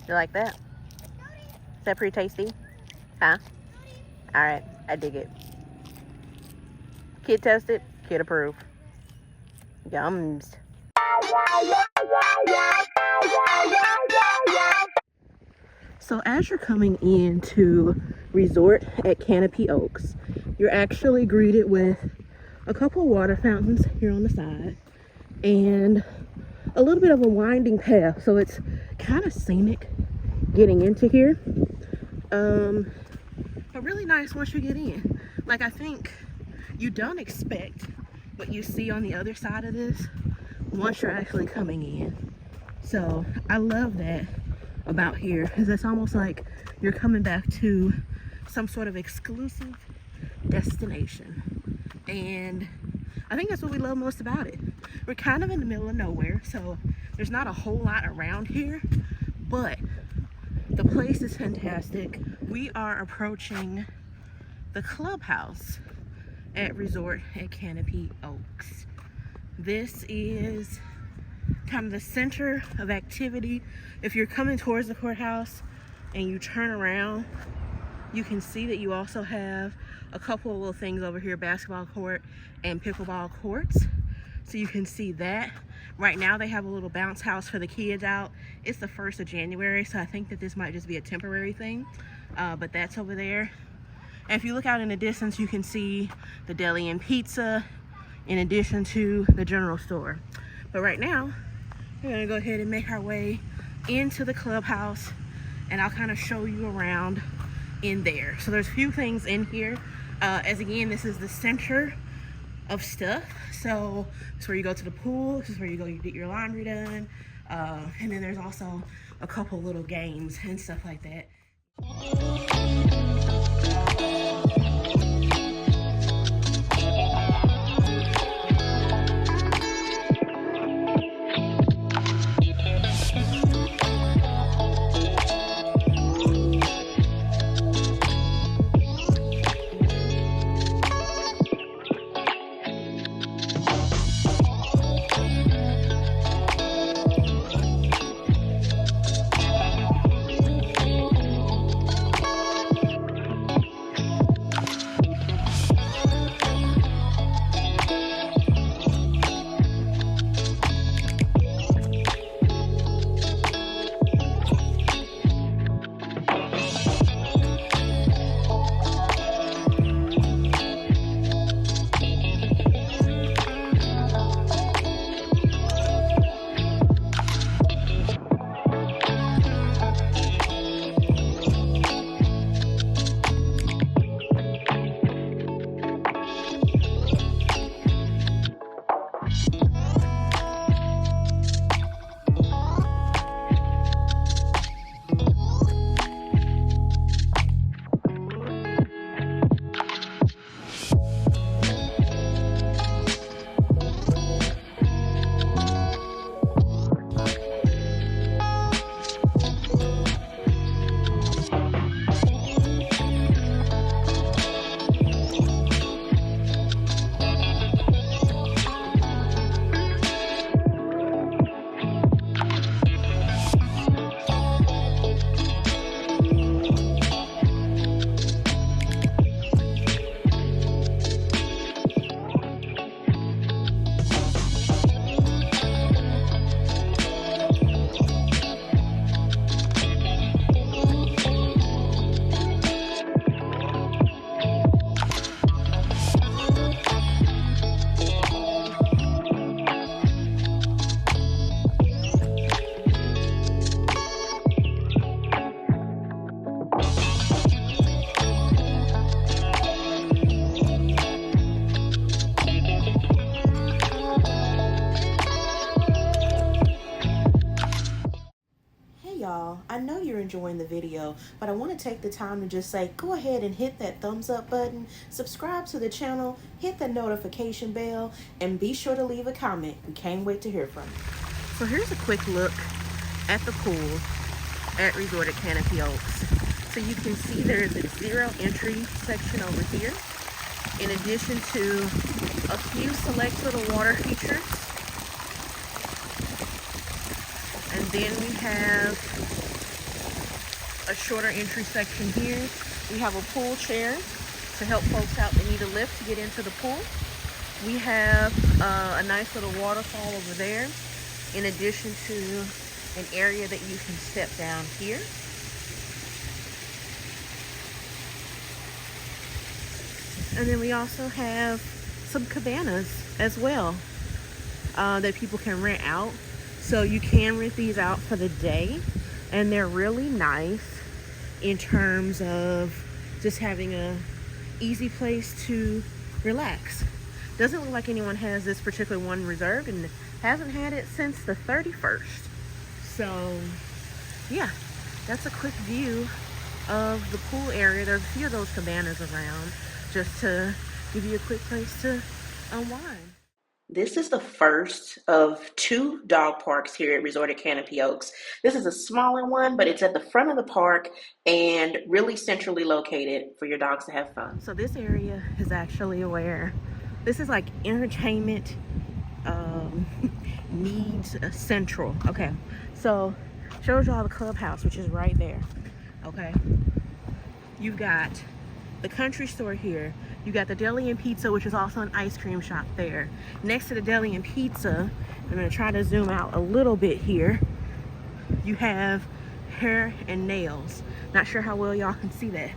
You like that? Is that pretty tasty? Huh? All right, I dig it. Kid tested, kid approved. Yums. So as you're coming into resort at Canopy Oaks, you're actually greeted with a couple of water fountains here on the side and a little bit of a winding path, so it's kind of scenic getting into here. But really nice once you get in. Like, I think you don't expect what you see on the other side of this once you're actually coming in. So I love that about here, because it's almost like you're coming back to some sort of exclusive destination. And I think that's what we love most about it. We're kind of in the middle of nowhere, so there's not a whole lot around here, but the place is fantastic. We are approaching the Clubhouse at Resort at Canopy Oaks. This is kind of the center of activity. If you're coming towards the courthouse and you turn around, you can see that you also have a couple of little things over here, basketball court and pickleball courts. So you can see that. Right now they have a little bounce house for the kids out. It's the 1st of January, so I think that this might just be a temporary thing, but that's over there. And if you look out in the distance, you can see the Deli and pizza in addition to the general store. But right now, we're gonna go ahead and make our way into the Clubhouse, and I'll kind of show you around in there. So there's a few things in here. As again, this is the center of stuff. So it's where you go to the pool, this is where you go to get your laundry done. And then there's also a couple little games and stuff like that. I know you're enjoying the video, but I want to take the time to just say, go ahead and hit that thumbs up button, subscribe to the channel, hit the notification bell, and be sure to leave a comment. We can't wait to hear from you. So here's a quick look at the pool at Resort at Canopy Oaks. So you can see there's a zero entry section over here, in addition to a few select little water features. And then we have a shorter entry section here. We have a pool chair to help folks out that need a lift to get into the pool. We have a nice little waterfall over there, in addition to an area that you can step down here. And then we also have some cabanas as well that people can rent out. So you can rent these out for the day, and they're really nice in terms of just having a easy place to relax. Doesn't look like anyone has this particular one reserved, and hasn't had it since the 31st. So yeah, that's a quick view of the pool area. There's a few of those cabanas around, just to give you a quick place to unwind. This is the first of 2 dog parks here at Resort at Canopy Oaks. This is a smaller one, but it's at the front of the park and really centrally located for your dogs to have fun. So this area is actually where, this is like entertainment needs central. Okay, so shows you all the Clubhouse, which is right there. Okay, you've got the country store here. You got the Deli and Pizza, which is also an ice cream shop there. Next to the Deli and Pizza, I'm gonna try to zoom out a little bit here. You have hair and nails. Not sure how well y'all can see that.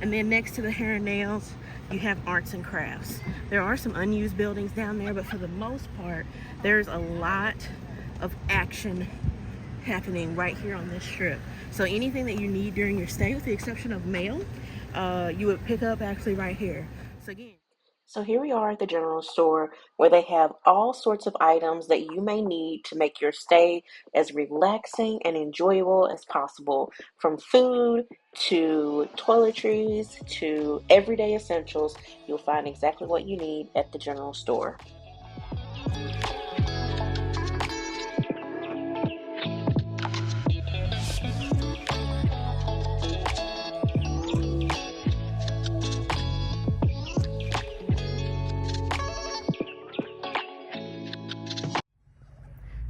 And then next to the hair and nails, you have arts and crafts. There are some unused buildings down there, but for the most part, there's a lot of action happening right here on this strip. So anything that you need during your stay, with the exception of mail, you would pick up actually right here. So here we are at the general store, where they have all sorts of items that you may need to make your stay as relaxing and enjoyable as possible, from food to toiletries to everyday essentials. You'll find exactly what you need at the general store.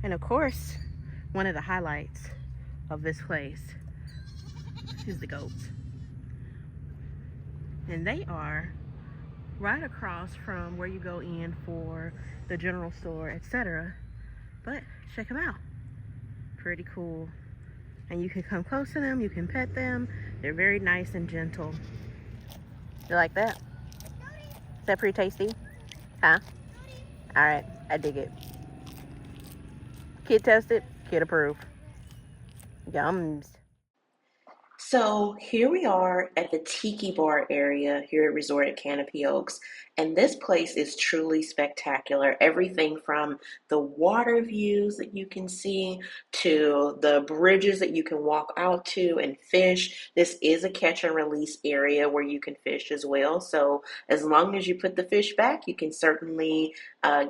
And of course, one of the highlights of this place is the goats. And they are right across from where you go in for the general store, etc. But check them out. Pretty cool. And you can come close to them, you can pet them. They're very nice and gentle. You like that? Is that pretty tasty? Huh? Alright, I dig it. Kid tested, kid approved. Yums. So here we are at the Tiki Bar area here at Resort at Canopy Oaks, and this place is truly spectacular. Everything from the water views that you can see to the bridges that you can walk out to and fish. This is a catch and release area where you can fish as well. So as long as you put the fish back, you can certainly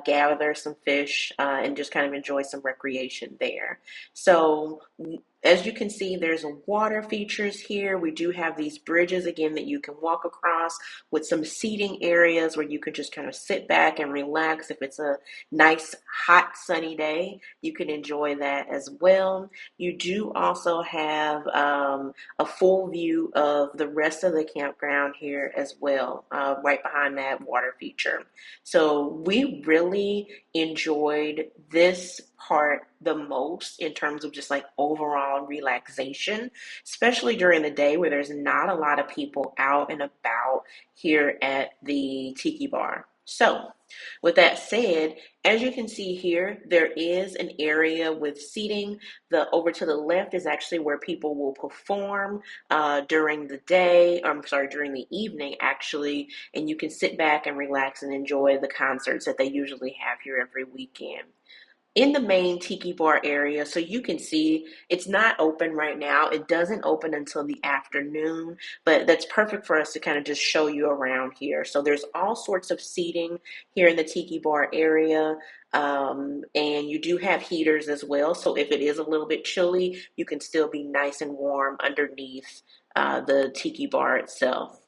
gather some fish and just kind of enjoy some recreation there. So as you can see, there's water features here. We do have these bridges again that you can walk across, with some seating areas where you can just kind of sit back and relax. If it's a nice, hot, sunny day, you can enjoy that as well. You do also have a full view of the rest of the campground here as well, right behind that water feature. So we really enjoyed this part the most in terms of just like overall relaxation, especially during the day where there's not a lot of people out and about here at the Tiki Bar. So with that said, as you can see here, there is an area with seating. The over to the left is actually where people will perform during the day. During the evening actually, and you can sit back and relax and enjoy the concerts that they usually have here every weekend. In the main Tiki Bar area, so you can see it's not open right now. It doesn't open until the afternoon, but that's perfect for us to kind of just show you around here. So there's all sorts of seating here in the Tiki Bar area, and you do have heaters as well. So if it is a little bit chilly, you can still be nice and warm underneath the Tiki Bar itself.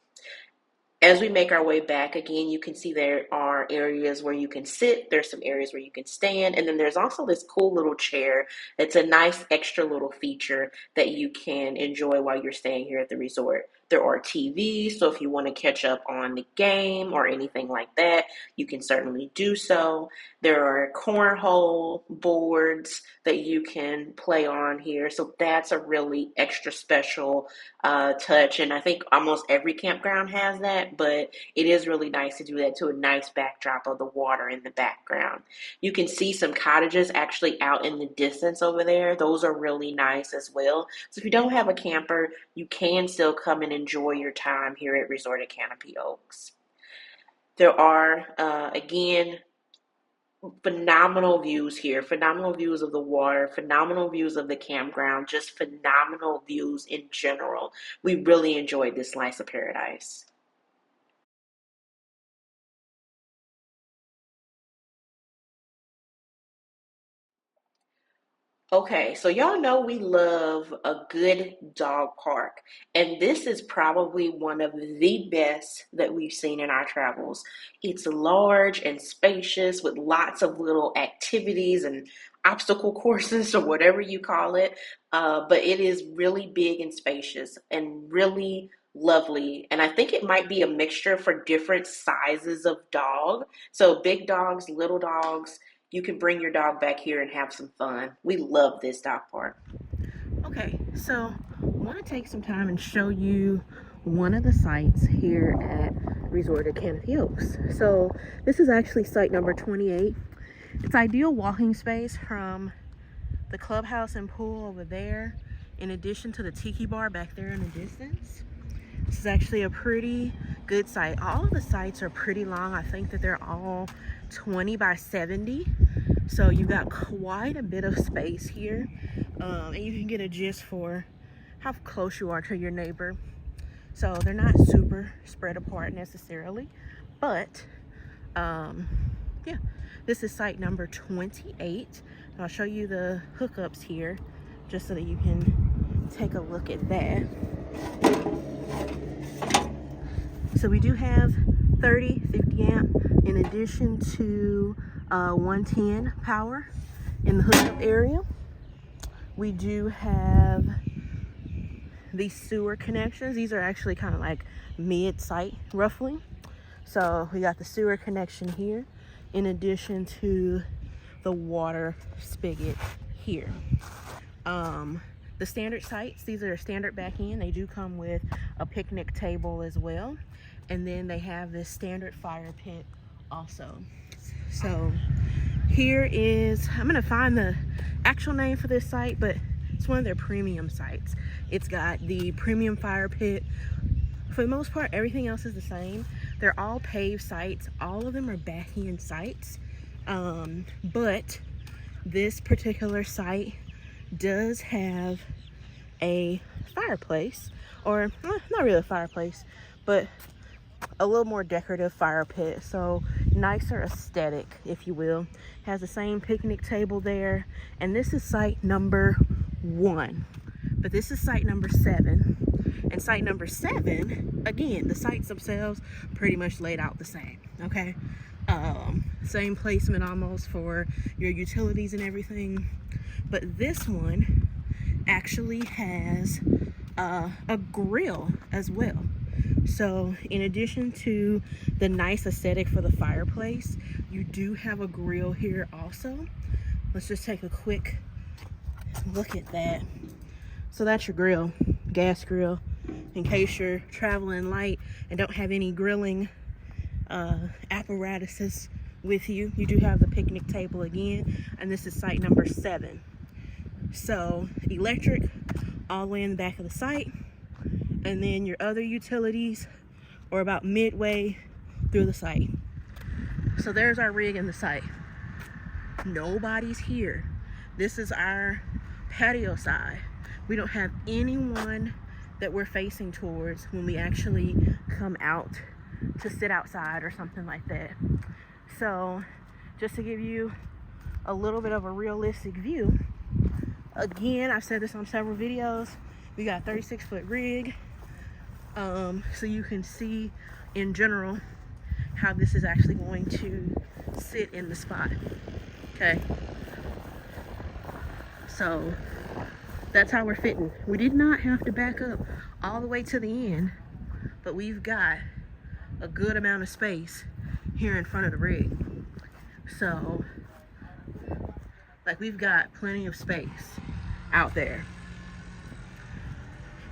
As we make our way back, again, you can see there are areas where you can sit, there's some areas where you can stand, and then there's also this cool little chair. It's a nice extra little feature that you can enjoy while you're staying here at the resort. There are TVs, so if you want to catch up on the game or anything like that, you can certainly do so. There are cornhole boards that you can play on here, so that's a really extra special touch. And I think almost every campground has that, but it is really nice to do that to a nice backdrop of the water in the background. You can see some cottages actually out in the distance over there. Those are really nice as well. So if you don't have a camper, you can still come and enjoy your time here at Resort at Canopy Oaks. There are, again, phenomenal views here, phenomenal views of the water, phenomenal views of the campground, just phenomenal views in general. We really enjoyed this slice of paradise. Okay, so y'all know we love a good dog park, and this is probably one of the best that we've seen in our travels. It's large and spacious with lots of little activities and obstacle courses or whatever you call it, but it is really big and spacious and really lovely. And I think it might be a mixture for different sizes of dog. So big dogs, little dogs, you can bring your dog back here and have some fun. We love this dog park. Okay, so I want to take some time and show you one of the sites here at Resort at Canopy Oaks. So this is actually site number 28. It's ideal walking space from the clubhouse and pool over there, in addition to the Tiki bar back there in the distance. This is actually a pretty good site. All of the sites are pretty long. I think that they're all 20 by 70. So you've got quite a bit of space here. And you can get a gist for how close you are to your neighbor. So they're not super spread apart necessarily. But yeah, this is site number 28. And I'll show you the hookups here just so that you can take a look at that. So we do have 30, 50 amp in addition to 110 power in the hookup area. We do have these sewer connections. These are actually kind of like mid-site roughly. So we got the sewer connection here in addition to the water spigot here. The standard sites, these are standard back end. They do come with a picnic table as well. And then they have this standard fire pit also. So here is, I'm gonna find the actual name for this site, but it's one of their premium sites. It's got the premium fire pit. For the most part, everything else is the same. They're all paved sites. All of them are back end sites. But this particular site does have a fireplace, or not really a fireplace, but a little more decorative fire pit. So nicer aesthetic, if you will. Has the same picnic table there. And this is site number 1. But this is site number 7. And site number 7, again, the sites themselves pretty much laid out the same. Okay. Same placement almost for your utilities and everything. But this one actually has a grill as well. So in addition to the nice aesthetic for the fireplace, you do have a grill here also. Let's just take a quick look at that. So that's your grill, gas grill. In case you're traveling light and don't have any grilling apparatuses with you, you do have the picnic table again, and this is site number 7. So electric all the way in the back of the site, and then your other utilities are about midway through the site. So there's our rig in the site. Nobody's here. This is our patio side. We don't have anyone that we're facing towards when we actually come out to sit outside or something like that. So just to give you a little bit of a realistic view, again, I've said this on several videos, we got a 36-foot rig. So you can see in general how this is actually going to sit in the spot. Okay, so that's how we're fitting. We did not have to back up all the way to the end, but we've got a good amount of space here in front of the rig. So like, we've got plenty of space out there.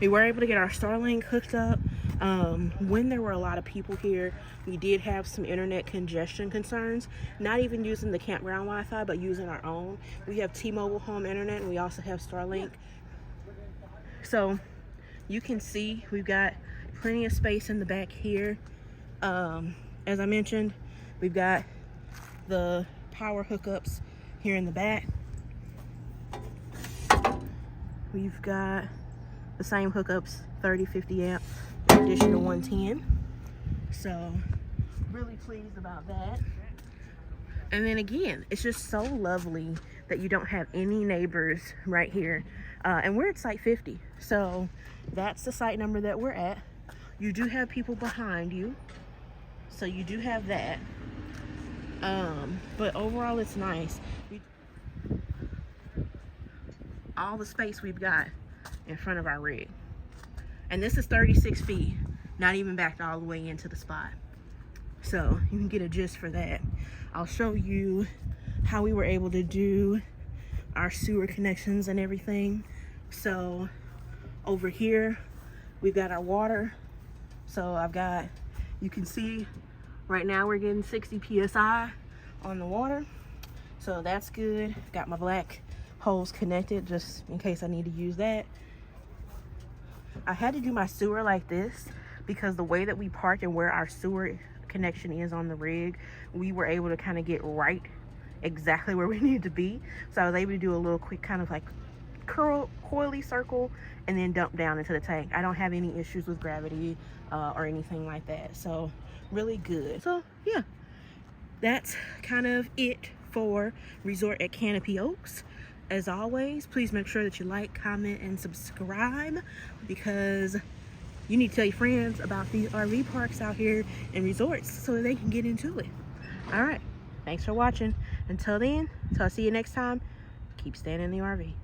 We were able to get our Starlink hooked up. When there were a lot of people here, we did have some internet congestion concerns, not even using the campground Wi-Fi, but using our own. We have T-Mobile home internet, and we also have Starlink. So you can see we've got plenty of space in the back here. As I mentioned, we've got the power hookups here in the back. We've got the same hookups, 30, 50 amp, in addition to 110. So really pleased about that. And then again, it's just so lovely that you don't have any neighbors right here. And we're at site 50. So that's the site number that we're at. You do have people behind you, so you do have that. But overall, it's nice. All the space we've got in front of our rig. And this is 36 feet, not even backed all the way into the spot. So you can get a gist for that. I'll show you how we were able to do our sewer connections and everything. So over here, we've got our water. So I've got, you can see right now we're getting 60 PSI on the water. So that's good. Got my black hose connected just in case I need to use that. I had to do my sewer like this because the way that we parked and where our sewer connection is on the rig, we were able to kind of get right exactly where we needed to be. So I was able to do a little quick kind of like coily circle and then dump down into the tank. I don't have any issues with gravity or anything like that. So really good. So yeah, that's kind of it for Resort at Canopy Oaks. As always, please make sure that you like, comment, and subscribe, because you need to tell your friends about these RV parks out here and resorts so that they can get into it. All right, thanks for watching. Until then, till I see you next time, keep staying in the RV.